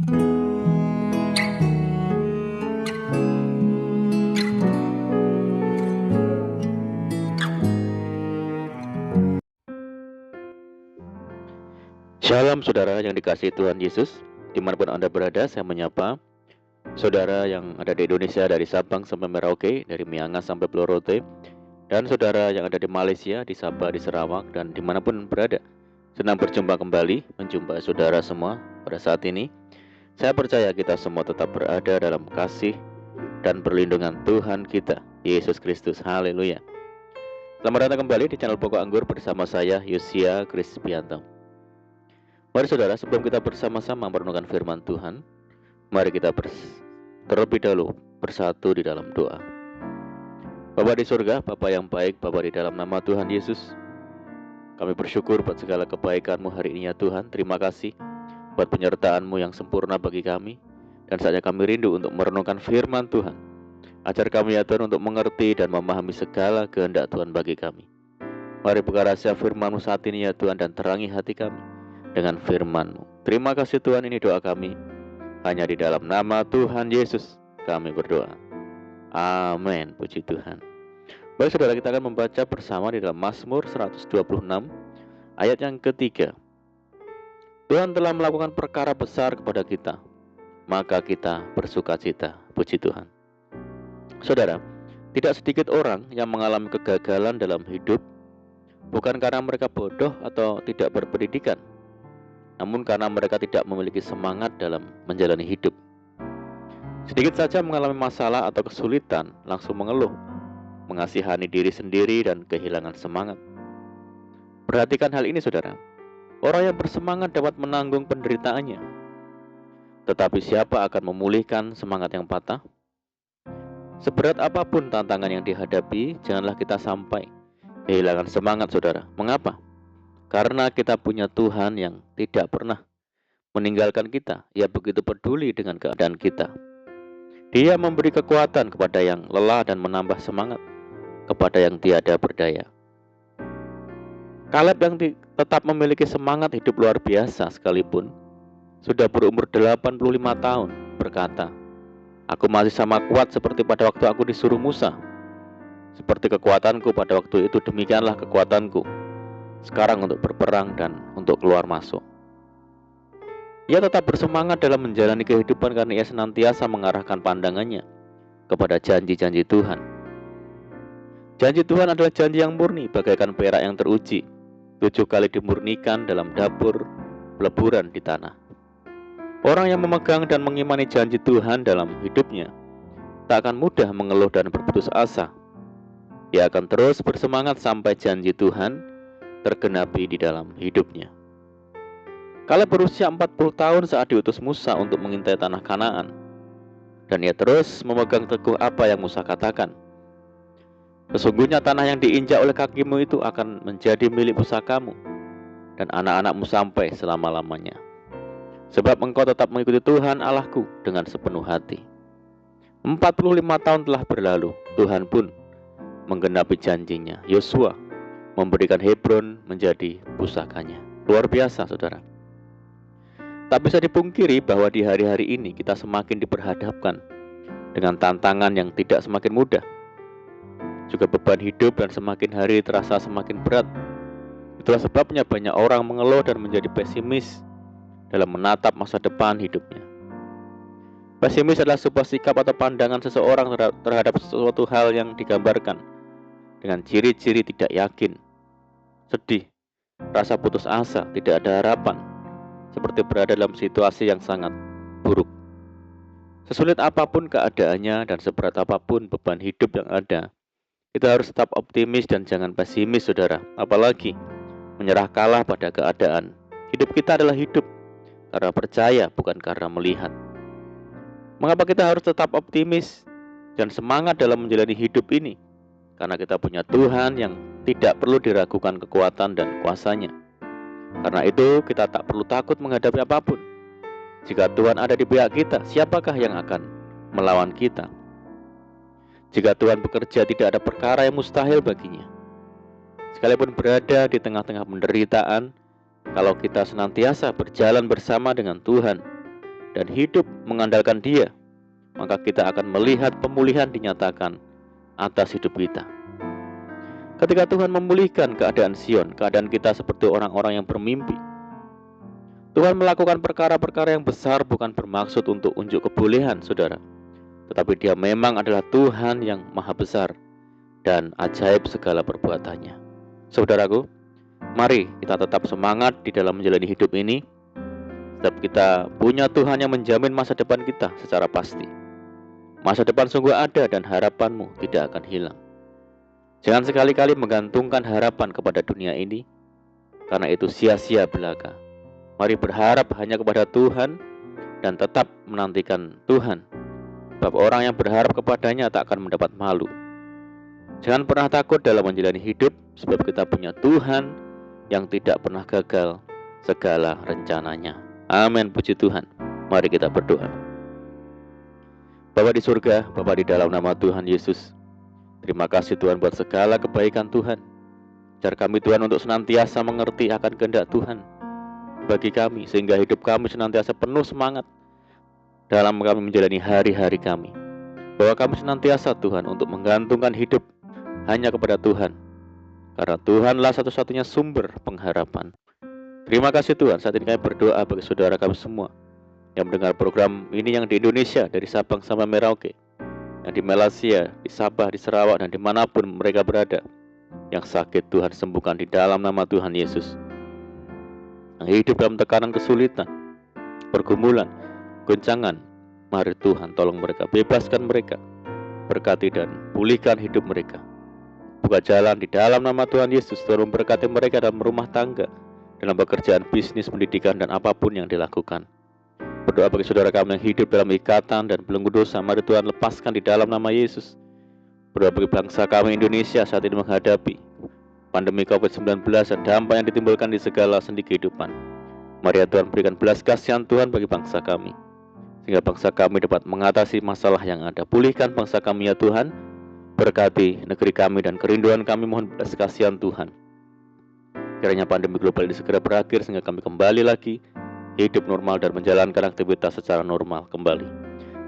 Shalom saudara yang dikasihi Tuhan Yesus. Dimanapun Anda berada, saya menyapa saudara yang ada di Indonesia, dari Sabang sampai Merauke, dari Miangas sampai Pulau Rote, dan saudara yang ada di Malaysia, di Sabah, di Sarawak, dan dimanapun berada. Senang berjumpa kembali, menjumpai saudara semua pada saat ini. Saya percaya kita semua tetap berada dalam kasih dan perlindungan Tuhan kita, Yesus Kristus. Haleluya. Selamat datang kembali di channel Pokok Anggur bersama saya, Yosia Krispianto. Mari saudara, sebelum kita bersama-sama merenungkan firman Tuhan, mari kita terlebih dahulu bersatu di dalam doa. Bapa di surga, Bapa yang baik, Bapa di dalam nama Tuhan Yesus, kami bersyukur buat segala kebaikan-Mu hari ini ya Tuhan. Terima kasih buat penyertaan-Mu yang sempurna bagi kami. Dan saatnya kami rindu untuk merenungkan firman Tuhan. Ajar kami ya Tuhan untuk mengerti dan memahami segala kehendak Tuhan bagi kami. Mari buka rahasia firman-Mu saat ini ya Tuhan, dan terangi hati kami dengan firman-Mu. Terima kasih Tuhan, ini doa kami. Hanya di dalam nama Tuhan Yesus kami berdoa. Amin. Puji Tuhan. Baik saudara, kita akan membaca bersama di dalam Mazmur 126 ayat yang ketiga. Tuhan telah melakukan perkara besar kepada kita, maka kita bersukacita. Puji Tuhan. Saudara, tidak sedikit orang yang mengalami kegagalan dalam hidup, bukan karena mereka bodoh atau tidak berpendidikan, namun karena mereka tidak memiliki semangat dalam menjalani hidup. Sedikit saja mengalami masalah atau kesulitan, langsung mengeluh, mengasihani diri sendiri, dan kehilangan semangat. Perhatikan hal ini saudara. Orang yang bersemangat dapat menanggung penderitaannya. Tetapi siapa akan memulihkan semangat yang patah? Seberat apapun tantangan yang dihadapi, janganlah kita sampai kehilangan semangat saudara. Mengapa? Karena kita punya Tuhan yang tidak pernah meninggalkan kita. Ia begitu peduli dengan keadaan kita. Dia memberi kekuatan kepada yang lelah dan menambah semangat kepada yang tiada berdaya. Kaleb yang tetap memiliki semangat hidup luar biasa sekalipun sudah berumur 85 tahun berkata, "Aku masih sama kuat seperti pada waktu aku disuruh Musa. Seperti kekuatanku pada waktu itu, demikianlah kekuatanku sekarang untuk berperang dan untuk keluar masuk." Ia tetap bersemangat dalam menjalani kehidupan karena ia senantiasa mengarahkan pandangannya kepada janji-janji Tuhan. Janji Tuhan adalah janji yang murni, bagaikan perak yang teruji, 7 kali dimurnikan dalam dapur peleburan di tanah. Orang yang memegang dan mengimani janji Tuhan dalam hidupnya tak akan mudah mengeluh dan berputus asa. Ia akan terus bersemangat sampai janji Tuhan tergenapi di dalam hidupnya. Kaleb berusia 40 tahun saat diutus Musa untuk mengintai tanah Kanaan, dan ia terus memegang teguh apa yang Musa katakan. Sesungguhnya tanah yang diinjak oleh kakimu itu akan menjadi milik pusakamu dan anak-anakmu sampai selama-lamanya. Sebab engkau tetap mengikuti Tuhan Allahku dengan sepenuh hati. 45 tahun telah berlalu, Tuhan pun menggenapi janjinya. Yosua memberikan Hebron menjadi pusakanya. Luar biasa saudara. Tak bisa dipungkiri bahwa di hari-hari ini kita semakin diperhadapkan dengan tantangan yang tidak semakin mudah. Juga beban hidup dan semakin hari terasa semakin berat. Itulah sebabnya banyak orang mengeluh dan menjadi pesimis dalam menatap masa depan hidupnya. Pesimis adalah sebuah sikap atau pandangan seseorang terhadap sesuatu hal yang digambarkan dengan ciri-ciri tidak yakin, sedih, rasa putus asa, tidak ada harapan, seperti berada dalam situasi yang sangat buruk. Sesulit apapun keadaannya dan seberat apapun beban hidup yang ada, kita harus tetap optimis dan jangan pesimis saudara. Apalagi menyerah kalah pada keadaan. Hidup kita adalah hidup karena percaya, bukan karena melihat. Mengapa kita harus tetap optimis dan semangat dalam menjalani hidup ini? Karena kita punya Tuhan yang tidak perlu diragukan kekuatan dan kuasanya. Karena itu kita tak perlu takut menghadapi apapun. Jika Tuhan ada di pihak kita, siapakah yang akan melawan kita? Jika Tuhan bekerja, tidak ada perkara yang mustahil baginya. Sekalipun berada di tengah-tengah penderitaan, kalau kita senantiasa berjalan bersama dengan Tuhan, dan hidup mengandalkan Dia, maka kita akan melihat pemulihan dinyatakan atas hidup kita. Ketika Tuhan memulihkan keadaan Sion, keadaan kita seperti orang-orang yang bermimpi. Tuhan melakukan perkara-perkara yang besar bukan bermaksud untuk unjuk kebolehan, saudara, tetapi Dia memang adalah Tuhan yang maha besar dan ajaib segala perbuatannya. Saudaraku, mari kita tetap semangat di dalam menjalani hidup ini. Sebab kita punya Tuhan yang menjamin masa depan kita secara pasti. Masa depan sungguh ada dan harapanmu tidak akan hilang. Jangan sekali-kali menggantungkan harapan kepada dunia ini, karena itu sia-sia belaka. Mari berharap hanya kepada Tuhan dan tetap menantikan Tuhan. Sebab orang yang berharap kepadanya tak akan mendapat malu. Jangan pernah takut dalam menjalani hidup, sebab kita punya Tuhan yang tidak pernah gagal segala rencananya. Amin, puji Tuhan. Mari kita berdoa. Bapa di surga, Bapa di dalam nama Tuhan Yesus, terima kasih Tuhan buat segala kebaikan Tuhan. Ajar kami Tuhan untuk senantiasa mengerti akan kehendak Tuhan bagi kami, sehingga hidup kami senantiasa penuh semangat dalam kami menjalani hari-hari kami. Bahwa kami senantiasa Tuhan untuk menggantungkan hidup hanya kepada Tuhan, karena Tuhanlah satu-satunya sumber pengharapan. Terima kasih Tuhan, saat ini kami berdoa bagi saudara kami semua yang mendengar program ini, yang di Indonesia, dari Sabang sampai Merauke, yang di Malaysia, di Sabah, di Sarawak, dan dimanapun mereka berada. Yang sakit Tuhan sembuhkan di dalam nama Tuhan Yesus. Yang hidup dalam tekanan kesulitan, pergumulan, goncangan, mari Tuhan tolong mereka, bebaskan mereka, berkati dan pulihkan hidup mereka. Buka jalan di dalam nama Tuhan Yesus. Tuhan memberkati mereka dalam rumah tangga, dalam pekerjaan, bisnis, pendidikan, dan apapun yang dilakukan. Berdoa bagi saudara kami yang hidup dalam ikatan dan belenggu dosa, mari Tuhan lepaskan di dalam nama Yesus. Berdoa bagi bangsa kami Indonesia saat ini menghadapi pandemi COVID-19 dan dampak yang ditimbulkan di segala sendi kehidupan. Mari ya Tuhan, berikan belas kasihan Tuhan bagi bangsa kami, sehingga bangsa kami dapat mengatasi masalah yang ada. Pulihkan bangsa kami ya Tuhan, berkati negeri kami dan kerinduan kami, mohon belas kasihan Tuhan. Kiranya pandemi global ini segera berakhir, sehingga kami kembali lagi hidup normal dan menjalankan aktivitas secara normal kembali.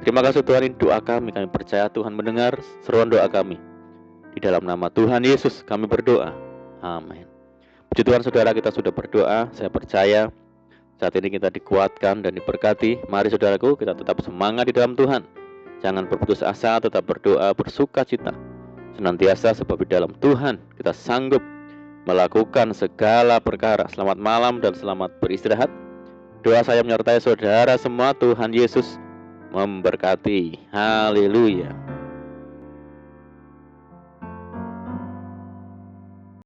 Terima kasih Tuhan, ini doa kami percaya Tuhan mendengar seruan doa kami. Di dalam nama Tuhan Yesus kami berdoa. Amin. Puji Tuhan, saudara, kita sudah berdoa. Saya percaya saat ini kita dikuatkan dan diberkati. Mari saudaraku, kita tetap semangat di dalam Tuhan. Jangan berputus asa, tetap berdoa, bersuka cita senantiasa, sebab di dalam Tuhan kita sanggup melakukan segala perkara. Selamat malam dan selamat beristirahat. Doa saya menyertai saudara semua. Tuhan Yesus memberkati. Haleluya.